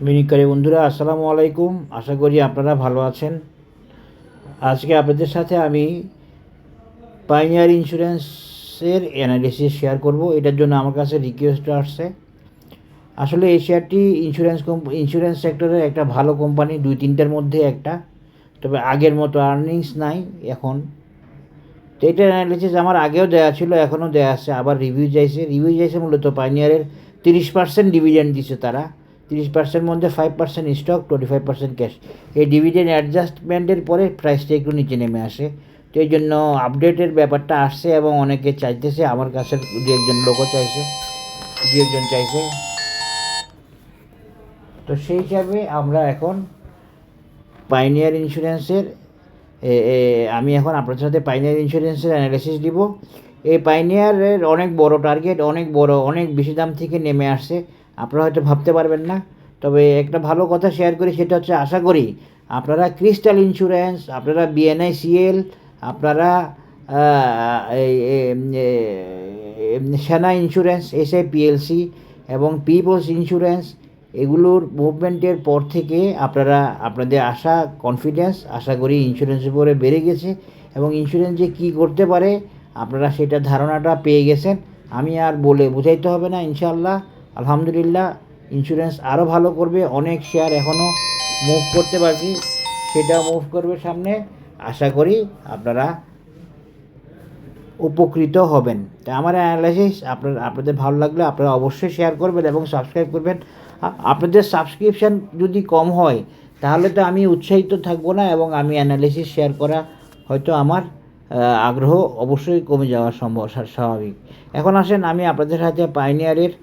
বিনিয়োগকারী বন্ধুরা আসসালামু আলাইকুম। আশা করি আপনারা ভালো আছেন। আজকে আপনাদের সাথে আমি পাইনিয়ার ইন্স্যুরেন্সের অ্যানালিসিস শেয়ার করব। এটার জন্য আমার কাছে রিকোয়েস্ট আসছে। আসলে এই শেয়ারটি ইন্স্যুরেন্স সেক্টরের একটা ভালো কোম্পানি, 2-3টার মধ্যে একটা। তবে আগের মতো আর্নিংস নাই এখন। তো এটার অ্যানালিসিস আমার আগেও দেওয়া ছিল, এখনও দেওয়া আছে, আবার রিভিউ চাইছে মূলত পাইনিয়ারের 30% ডিভিডেন্ড দিছে তারা। 30% মধ্যে 5% স্টক, 25% ক্যাশ। এই ডিভিডেন্ড অ্যাডজাস্টমেন্টের পরে প্রাইসটা একটু নিচে নেমে আসে। তো এই জন্য আপডেটের ব্যাপারটা আসছে এবং অনেকে চাইতেছে, আমার কাছে দু একজন চাইছে। তো সেই হিসাবে আমরা এখন পাইনিয়ার ইন্স্যুরেন্সের আমি এখন আপনাদের সাথে পাইনিয়ার ইন্স্যুরেন্সের অ্যানালিসিস দিব। এই পাইনিয়ারের অনেক বড় টার্গেট, অনেক বেশি দাম থেকে নেমে আসছে। আপনারা হয়তো ভাবতে পারবেন না। তবে একটা ভালো কথা শেয়ার করি, সেটা হচ্ছে আশা করি আপনারা ক্রিস্টাল ইন্স্যুরেন্স, আপনারা বিএনআইসিএল, আপনারা সেনা ইন্স্যুরেন্স, এসআইপিএলসি এবং পিপলস ইন্স্যুরেন্স, এগুলোর মুভমেন্টের পর থেকে আপনাদের আশা করি ইন্স্যুরেন্সের উপরে বেড়ে গেছে এবং ইন্স্যুরেন্স যে কী করতে পারে আপনারা সেটা ধারণাটা পেয়ে গেছেন। আমি আর বলে বোঝাইতে হবে না। ইনশাআল্লাহ, আলহামদুলিল্লাহ, ইন্স্যুরেন্স আরও ভালো করবে। অনেক শেয়ার এখনও মুভ করতে বাকি, সেটা মুভ করবে সামনে। আশা করি আপনারা উপকৃত হবেন। তাই আমার অ্যানালাইসিস আপনাদের ভালো লাগলে আপনারা অবশ্যই শেয়ার করবেন এবং সাবস্ক্রাইব করবেন। আপনাদের সাবস্ক্রিপশান যদি কম হয় তাহলে তো আমি উৎসাহিত থাকবো না এবং আমি অ্যানালিসিস শেয়ার করা হয়তো আমার আগ্রহ অবশ্যই কমে যাওয়ার স্বাভাবিক। এখন আসেন আমি আপনাদের সাথে পাইনিয়ারের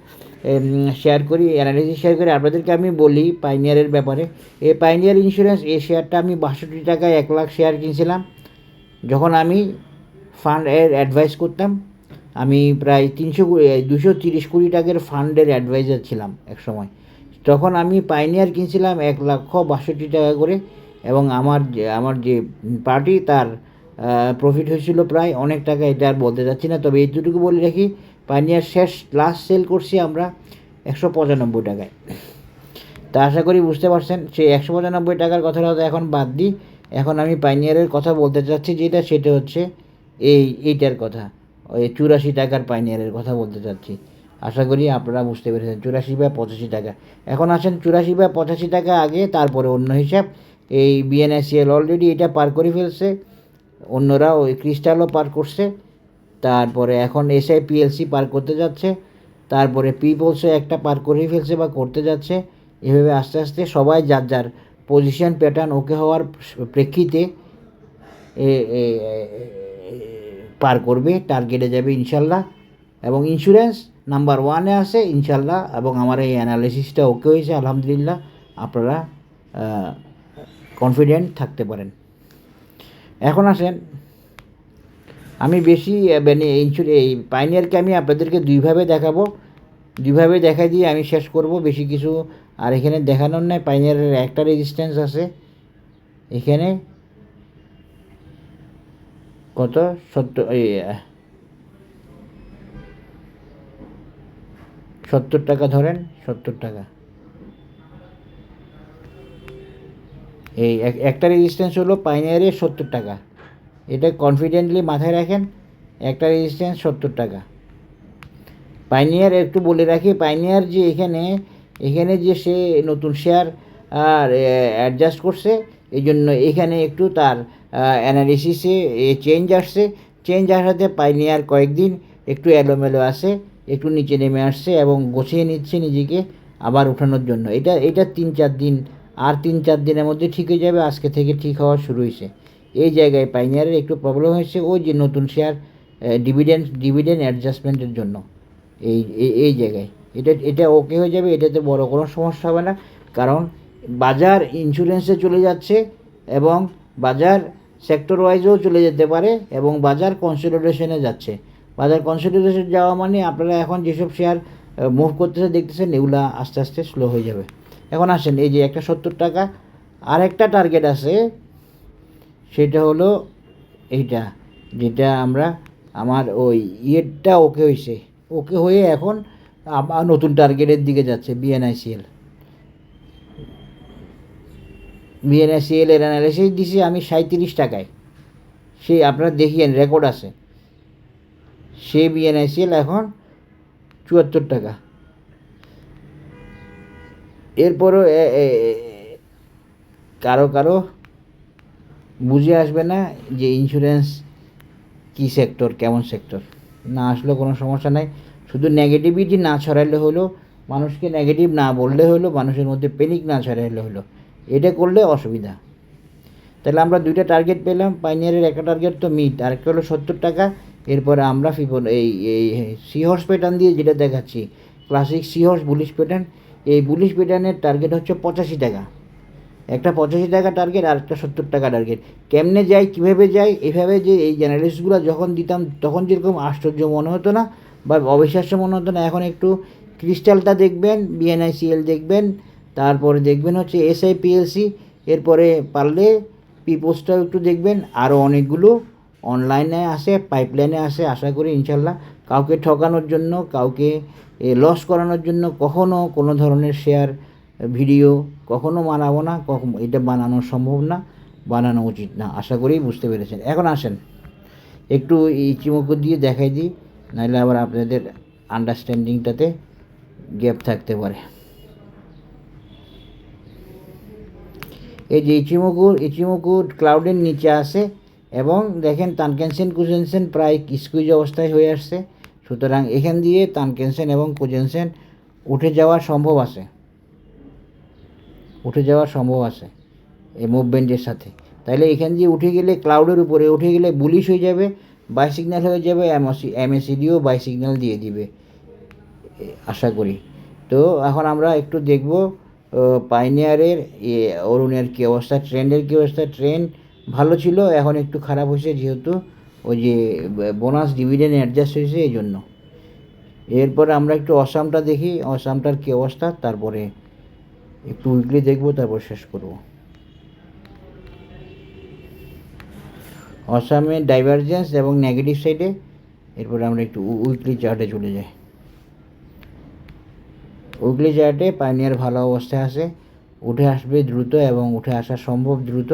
অ্যানালিসিস শেয়ার করি। আপনাদেরকে আমি বলি পাইনিয়ারের ব্যাপারে। এই পাইনিয়ার ইন্স্যুরেন্স, এই শেয়ারটা আমি 62 টাকায় 1 লাখ শেয়ার কিনছিলাম। যখন আমি ফান্ডের অ্যাডভাইস করতাম, আমি প্রায় 230 কোটি টাকার ফান্ডের অ্যাডভাইজার ছিলাম এক সময়। তখন আমি পাইনিয়ার কিনছিলাম 1,62,000 টাকা করে এবং আমার যে পার্টি তার প্রফিট হয়েছিল প্রায় অনেক টাকা। এটা আর বলতে যাচ্ছি না, তবে এইটুকু বলে রাখি, পাইনিয়ার লাস্ট সেল করছি আমরা 195 টাকায়। তা আশা করি বুঝতে পারছেন। সেই 195 টাকার কথাটা এখন বাদ দিই। এখন আমি পাইনিয়ারের কথা বলতে চাচ্ছি, সেটা হচ্ছে এইটার কথা, ওই 84 টাকার পাইনিয়ারের কথা বলতে চাচ্ছি। আশা করি আপনারা বুঝতে পেরেছেন, 84 বা 85 টাকা। এখন আসেন 84 বা 85 টাকা আগে, তারপরে অন্য হিসাব। এই বিএনআইসিএল অলরেডি এটা পার করে ফেলছে, অন্যরা ওই ক্রিস্টালও পার করছে, তারপরে এখন এসআইপিএলসি পার করতে যাচ্ছে, তারপরে পিপলসও একটা পার করে ফেলছে বা করতে যাচ্ছে। এভাবে আস্তে আস্তে সবাই যার পজিশন প্যাটার্ন ওকে হওয়ার প্রেক্ষিতে পার করবে, টার্গেটে যাবে ইনশাল্লাহ। এবং ইন্স্যুরেন্স নাম্বার 1-এ আছে ইনশাল্লাহ। এবং আমার এই অ্যানালিসিসটা ওকে হয়েছে আলহামদুলিল্লাহ। আপনারা কনফিডেন্ট থাকতে পারেন। এখন আসেন, আমি বেশি এই পাইনিয়ারকে আমি আপনাদেরকে দুইভাবে দেখাই দিয়ে আমি শেষ করব। বেশি কিছু আর এখানে দেখানোর নাই। পাইনিয়ারের একটা রেজিস্ট্যান্স আছে এখানে, কত 70 টাকা ধরেন, 70 টাকা। এই একটা রেজিস্ট্যান্স হলো পাইনিয়ারের 70 টাকা। এটা কনফিডেন্টলি মাথায় রাখেন, একটা রেজিস্ট্যান্স 70 টাকা। পাইনিয়ার একটু বলে রাখি, পাইনিয়ার যে এখানে যে সে নতুন শেয়ার আর অ্যাডজাস্ট করছে, এই জন্য এখানে একটু তার অ্যানালিসিসে চেঞ্জ আসাতে পাইনিয়ার কয়েকদিন একটু এলোমেলো আসে, একটু নিচে নেমে আসছে এবং গোছিয়ে নিচ্ছে নিজেকে আবার ওঠানোর জন্য। এটা 3-4 দিন, আর 3-4 দিনের মধ্যে ঠিক হয়ে যাবে। আজকে থেকে ঠিক হওয়া শুরু হয়েছে। এই জায়গায় পাইনিয়ারের একটু প্রবলেম হয়েছে, ওই যে নতুন শেয়ার ডিভিডেন্ড অ্যাডজাস্টমেন্টের জন্য। এই জায়গায় এটা ওকে হয়ে যাবে। এটাতে বড় কোনো সমস্যা হবে না, কারণ বাজার ইন্স্যুরেন্সে চলে যাচ্ছে এবং বাজার সেক্টর ওয়াইজও চলে যেতে পারে এবং বাজার কনসলিডেশনে যাচ্ছে। বাজার কনসলিডেশন যাওয়া মানে আপনারা এখন যেসব শেয়ার মুভ করতেছে দেখতেছেন, এগুলা আস্তে আস্তে স্লো হয়ে যাবে। এখন আসেন, এই যে একটা 70 টাকা, আর একটা টার্গেট আছে, সেটা হলো এইটা, যেটা আমার ওই ইয়েটা ওকে হয়ে এখন নতুন টার্গেটের দিকে যাচ্ছে বিএনআইসিএল। বিএনএসিএল এর অ্যানালিসিস দিছি আমি 37 টাকায়, সেই আপনারা দেখিয়েন রেকর্ড আছে। সেই বিএনএসিএল এখন 74 টাকা। এরপরও কারো বুঝে আসবে না যে ইন্স্যুরেন্স কী সেক্টর, কেমন সেক্টর। না আসলেও কোনো সমস্যা নাই, শুধু নেগেটিভিটি না ছড়াইলে হলো, মানুষকে নেগেটিভ না বললে হলো, মানুষের মধ্যে প্যানিক না ছড়াইলে হলো, এটা করলে অসুবিধা। তাহলে আমরা দুইটা টার্গেট পেলাম, পাইনিয়ারের একটা টার্গেট তো মিট, আরেকটা হলো 70 টাকা। এরপরে আমরা এই সি হর্স প্যাটার্ন দিয়ে যেটা দেখাচ্ছি, classic sea horse bullish pattern, এই বুলিশ প্যাটার্নের টার্গেট হচ্ছে 85 টাকা। একটা 85 টাকা টার্গেট আর একটা 70 টাকা টার্গেট। কেমনে যাই, কীভাবে যাই, এইভাবে যে এই অ্যানালিসিসগুলো যখন দিতাম তখন যেরকম আশ্চর্য মনে হতো না বা অবিশ্বাস্য মনে হতো না, এখন একটু ক্রিস্টালটা দেখবেন, বিএনআইসিএল দেখবেন, তারপরে দেখবেন হচ্ছে এসআইপিএলসি, এরপরে পারলে পিপোস্টটাও একটু দেখবেন। আরও অনেকগুলো অনলাইনে আসে, পাইপলাইনে আসে। আশা করি ইনশাল্লাহ কাউকে ঠকানোর জন্য, কাউকে লস করানোর জন্য কখনও কোনো ধরনের শেয়ার ভিডিও কখনও বানাবো না, এটা বানানো সম্ভব না, বানানো উচিত না। আশা করি বুঝতে পেরেছেন। এখন আসেন একটু ইচিমুকু দিয়ে দেখাই দিই, নাহলে আবার আপনাদের আন্ডারস্ট্যান্ডিংটাতে গ্যাপ থাকতে পারে। এই যে ইচিমুকু ক্লাউডের নিচে আসে এবং দেখেন তানকেনসেন কুজেনসেন প্রায় স্কুইজ অবস্থায় হয়ে আসছে। সুতরাং এখান দিয়ে তানকেনসেন এবং কুজেনসেন উঠে যাওয়া সম্ভব আছে, এই মুভমেন্টের সাথে। তাহলে এখান দিয়ে উঠে গেলে, ক্লাউডের উপরে উঠে গেলে বুলিশ হয়ে যাবে, বাই সিগন্যাল হয়ে যাবে, এমএসিডিও বাই সিগন্যাল দিয়ে দিবে আশা করি। তো এখন আমরা একটু দেখব পাইনিয়ারের অরুণের কী অবস্থা, ট্রেন্ডের কী অবস্থা। ট্রেন্ড ভালো ছিল, এখন একটু খারাপ হয়েছে, যেহেতু ওই যে বোনাস ডিভিডেন্ড অ্যাডজাস্ট হয়েছে এই জন্য। এরপরে আমরা একটু অসামটা দেখি, অসামটার কী অবস্থা, তারপরে একটু উইকলি দেখব, তারপর শেষ করব। অসামে ডাইভারজেন্স এবং নেগেটিভ সাইডে। এরপরে আমরা একটু উইকলি চার্টে চলে যাই। উইকলি চার্টে পাইনিয়ার ভালো অবস্থায় আছে, উঠে আসবে দ্রুত এবং উঠে আসা সম্ভব দ্রুত,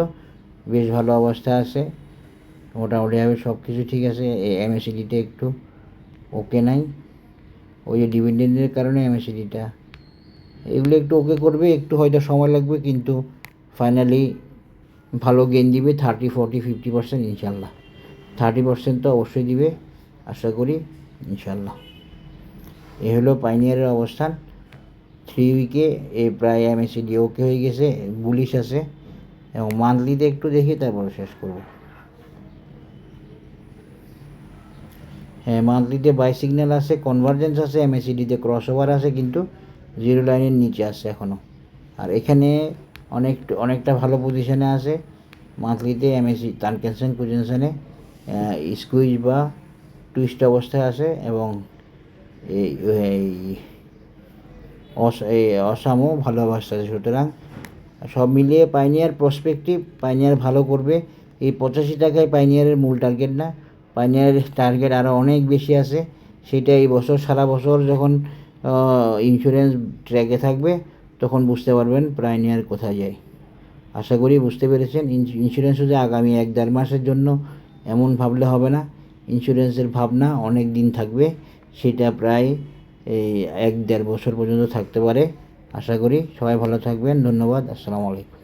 বেশ ভালো অবস্থা আছে মোটামুটিভাবে, সব কিছু ঠিক আছে। এমএসিডিটা একটু ওকে নাই, ওই যে ডিভিডেন্ডের কারণে এমএসিডিটা, এগুলো একটু ওকে করবে, একটু হয়তো সময় লাগবে, কিন্তু ফাইনালি ভালো গেইন দিবে 30, 40, 50% ইনশাল্লাহ। 30% তো অবশ্যই দিবে আশা করি ইনশাল্লাহ। এ হলো পাইনিয়ারের অবস্থান। 3 উইকে প্রায় এমএসিডি ওকে হয়ে গেছে, বুলিশ আছে। এবং মান্থলিতে একটু দেখি, তারপরে শেষ করব। হ্যাঁ, মান্থলিতে বাই সিগন্যাল আছে, কনভার্জেন্স আছে, এমএসিডিতে ক্রস ওভার আছে, কিন্তু জিরো লাইনের নিচে আছে এখনও। আর এখানে অনেকটা ভালো পজিশনে আছে মান্থলিতে, এমএসি তানকেনসেন কুজেনসেনে স্কুইজ বা টুইস্ট অবস্থায় আছে, এবং এই অসামও ভালো অবস্থা আছে। সুতরাং সব মিলিয়ে পাইনিয়ার প্রসপেক্টিভ, পাইনিয়ার ভালো করবে। এই 85 টাকায় পাইনিয়ারের মূল টার্গেট না, পাইনিয়ারের টার্গেট আরও অনেক বেশি আছে। সেটা এই বছর, সারা বছর যখন ইন্স্যুরেন্স ট্র্যাকে থাকবে তখন বুঝতে পারবেন পাইনিয়ার কোথায় যায়। আশা করি বুঝতে পেরেছেন। ইন্স্যুরেন্স শুধু আগামী 1-1.5 মাসের জন্য এমন ভাবলে হবে না, ইন্স্যুরেন্সের ভাবনা অনেক দিন থাকবে, সেটা প্রায় এই 1-1.5 বছর পর্যন্ত থাকতে পারে। আশা করি সবাই ভালো থাকবেন। ধন্যবাদ। আসসালামু আলাইকুম।